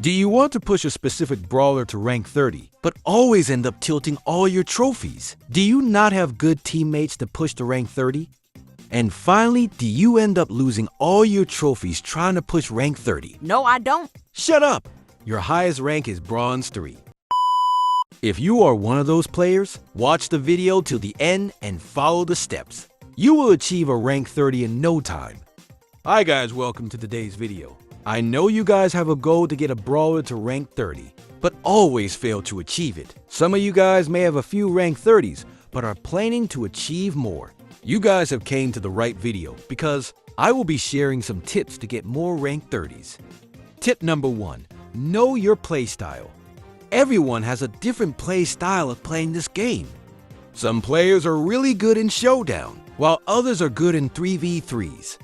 Do you want to push a specific brawler to rank 30, but always end up tilting all your trophies? Do you not have good teammates to push to rank 30? And finally, do you end up losing all your trophies trying to push rank 30? No, I don't. Shut up! Your highest rank is Bronze 3. If you are one of those players, watch the video till the end and follow the steps. You will achieve a rank 30 in no time. Hi guys, welcome to today's video. I know you guys have a goal to get a brawler to rank 30, but always fail to achieve it. Some of you guys may have a few rank 30s, but are planning to achieve more. You guys have came to the right video because I will be sharing some tips to get more rank 30s. Tip number 1, know your playstyle. Everyone has a different play style of playing this game. Some players are really good in Showdown, while others are good in 3v3s.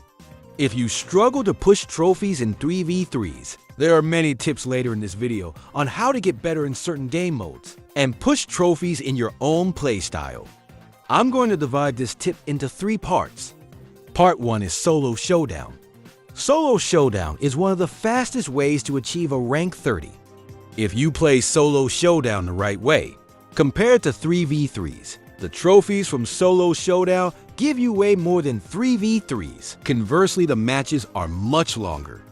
If you struggle to push trophies in 3v3s, there are many tips later in this video on how to get better in certain game modes and push trophies in your own playstyle. I'm going to divide this tip into 3 parts. Part 1 is Solo Showdown. Solo Showdown is one of the fastest ways to achieve a rank 30. If you play Solo Showdown the right way, compared to 3v3s, the trophies from Solo Showdown give you way more than 3v3s. Conversely, the matches are much longer.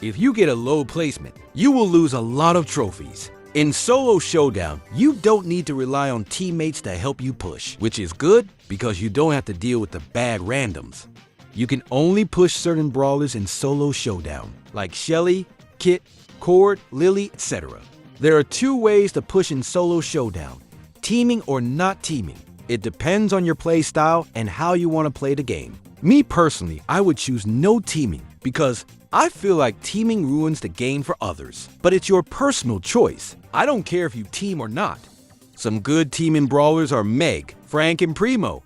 If you get a low placement, you will lose a lot of trophies. In Solo Showdown, you don't need to rely on teammates to help you push, which is good because you don't have to deal with the bad randoms. You can only push certain brawlers in Solo Showdown, like Shelly, Kit, Cord, Lily, etc. There are 2 ways to push in Solo Showdown, teaming or not teaming. It depends on your play style and how you want to play the game. Me personally, I would choose no teaming because I feel like teaming ruins the game for others. But it's your personal choice. I don't care if you team or not. Some good teaming brawlers are Meg, Frank, and Primo.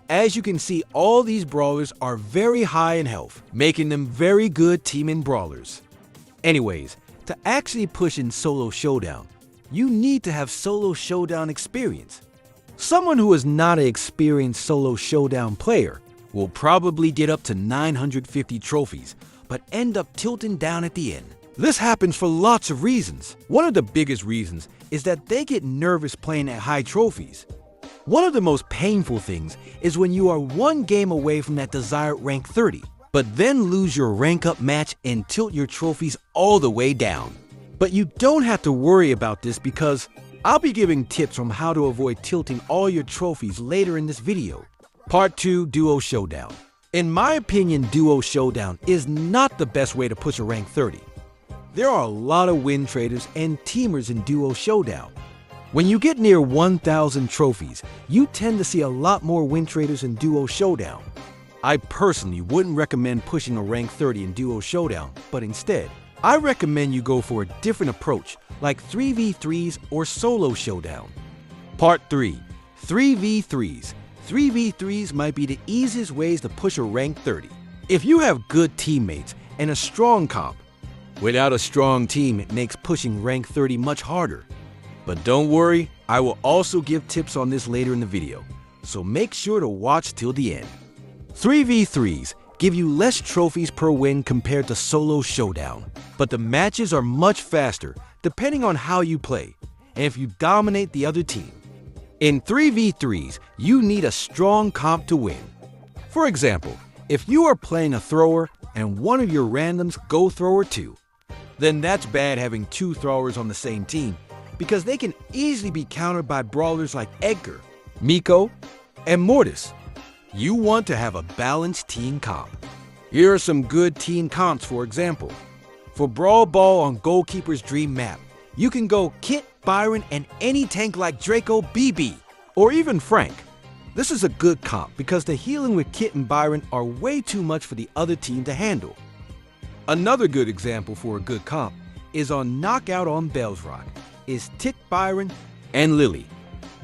As you can see, all these brawlers are very high in health, making them very good teaming brawlers. Anyways, to actually push in Solo Showdown, you need to have Solo Showdown experience. Someone who is not an experienced Solo Showdown player will probably get up to 950 trophies, but end up tilting down at the end. This happens for lots of reasons. One of the biggest reasons is that they get nervous playing at high trophies. One of the most painful things is when you are one game away from that desired rank 30, but then lose your rank up match and tilt your trophies all the way down. But you don't have to worry about this because I'll be giving tips on how to avoid tilting all your trophies later in this video. Part 2, Duo Showdown. In my opinion, Duo Showdown is not the best way to push a rank 30. There are a lot of win traders and teamers in Duo Showdown. When you get near 1,000 trophies, you tend to see a lot more win traders in Duo Showdown. I personally wouldn't recommend pushing a rank 30 in Duo Showdown, but instead, I recommend you go for a different approach like 3v3s or Solo Showdown. Part 3, 3v3s. 3v3s might be the easiest ways to push a rank 30. If you have good teammates and a strong comp. Without a strong team, it makes pushing rank 30 much harder. But don't worry, I will also give tips on this later in the video, so make sure to watch till the end. 3v3s give you less trophies per win compared to Solo Showdown, but the matches are much faster depending on how you play and if you dominate the other team. In 3v3s, you need a strong comp to win. For example, if you are playing a thrower and one of your randoms go thrower 2, then that's bad having 2 throwers on the same team because they can easily be countered by brawlers like Edgar, Miko, and Mortis. You want to have a balanced team comp. Here are some good team comps, for example. For Brawl Ball on Goalkeeper's Dream Map, you can go Kit, Byron, and any tank like Draco, BB, or even Frank. This is a good comp because the healing with Kit and Byron are way too much for the other team to handle. Another good example for a good comp is on Knockout on Bell's Rock, is Tick, Byron, and Lily.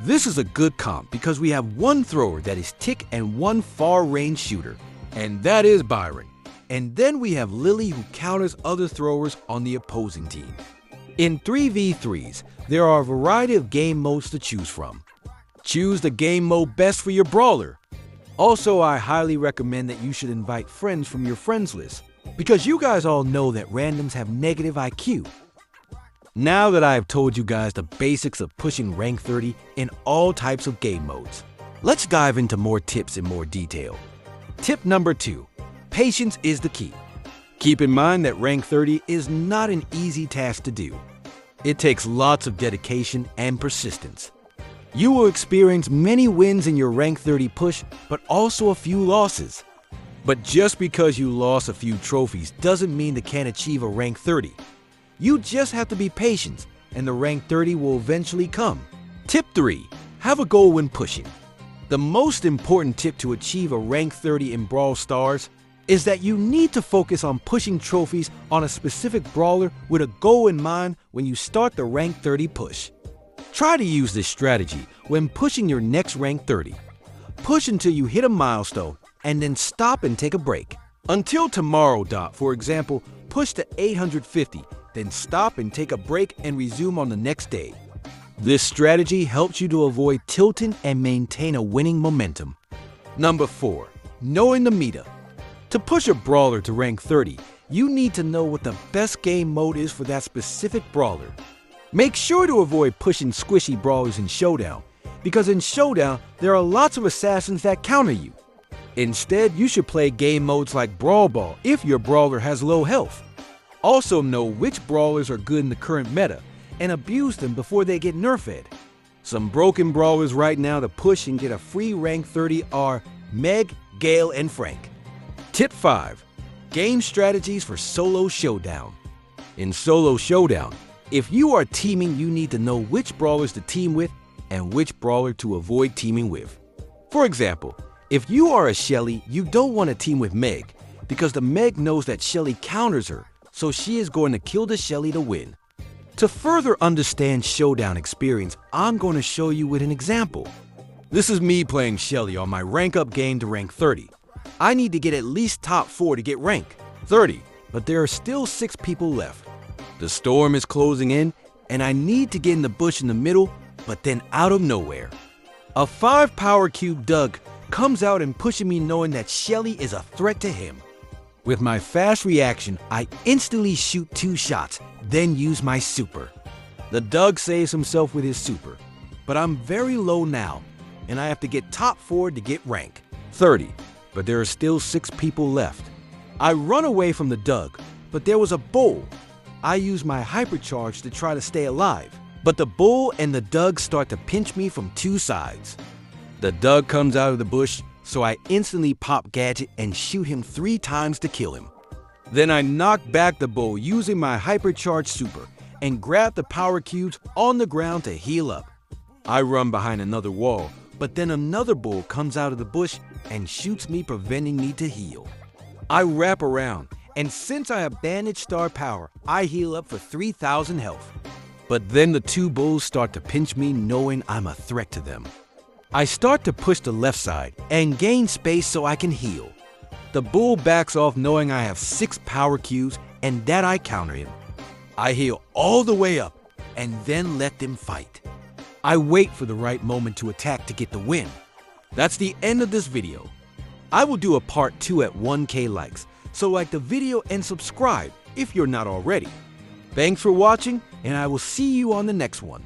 This is a good comp because we have one thrower that is Tick and one far-range shooter, and that is Byron. And then we have Lily who counters other throwers on the opposing team. In 3v3s, there are a variety of game modes to choose from. Choose the game mode best for your brawler. Also, I highly recommend that you should invite friends from your friends list because you guys all know that randoms have negative IQ. Now that I have told you guys the basics of pushing rank 30 in all types of game modes, let's dive into more tips in more detail. Tip number 2, patience is the key. Keep in mind that rank 30 is not an easy task to do. It takes lots of dedication and persistence. You will experience many wins in your rank 30 push, but also a few losses. But just because you lost a few trophies doesn't mean they can't achieve a rank 30. You just have to be patient, and the rank 30 will eventually come. Tip 3, have a goal when pushing. The most important tip to achieve a rank 30 in Brawl Stars is that you need to focus on pushing trophies on a specific brawler with a goal in mind when you start the rank 30 push. Try to use this strategy when pushing your next rank 30. Push until you hit a milestone and then stop and take a break. Until tomorrow. For example, push to 850, then stop and take a break and resume on the next day. This strategy helps you to avoid tilting and maintain a winning momentum. Number 4, knowing the meta. To push a brawler to rank 30, you need to know what the best game mode is for that specific brawler. Make sure to avoid pushing squishy brawlers in Showdown, because in Showdown, there are lots of assassins that counter you. Instead, you should play game modes like Brawl if your brawler has low health. Also know which brawlers are good in the current meta, and abuse them before they get nerfed. Some broken brawlers right now to push and get a free rank 30 are Meg, Gale, and Frank. Tip 5, game strategies for Solo Showdown. In Solo Showdown, if you are teaming, you need to know which brawlers to team with and which brawler to avoid teaming with. For example, if you are a Shelly, you don't want to team with Meg because the Meg knows that Shelly counters her, so she is going to kill the Shelly to win. To further understand Showdown experience, I'm going to show you with an example. This is me playing Shelly on my rank up game to rank 30. I need to get at least top 4 to get rank 30, but there are still 6 people left. The storm is closing in, and I need to get in the bush in the middle, but then out of nowhere, a 5 power cube Doug comes out and pushes me knowing that Shelly is a threat to him. With my fast reaction, I instantly shoot 2 shots, then use my super. The Doug saves himself with his super, but I'm very low now, and I have to get top 4 to get rank 30, but there are still 6 people left. I run away from the Doug, but there was a bull. I use my hypercharge to try to stay alive, but the bull and the Doug start to pinch me from 2 sides. The Doug comes out of the bush, so I instantly pop Gadget and shoot him 3 times to kill him. Then I knock back the bull using my hypercharged super and grab the power cubes on the ground to heal up. I run behind another wall, but then another bull comes out of the bush and shoots me, preventing me to heal. I wrap around, and since I have bandage star power, I heal up for 3,000 health. But then the 2 bulls start to pinch me, knowing I'm a threat to them. I start to push the left side and gain space so I can heal. The bull backs off knowing I have 6 power cubes and that I counter him. I heal all the way up and then let them fight. I wait for the right moment to attack to get the win. That's the end of this video. I will do a part 2 at 1K likes, so like the video and subscribe if you're not already. Thanks for watching, and I will see you on the next one.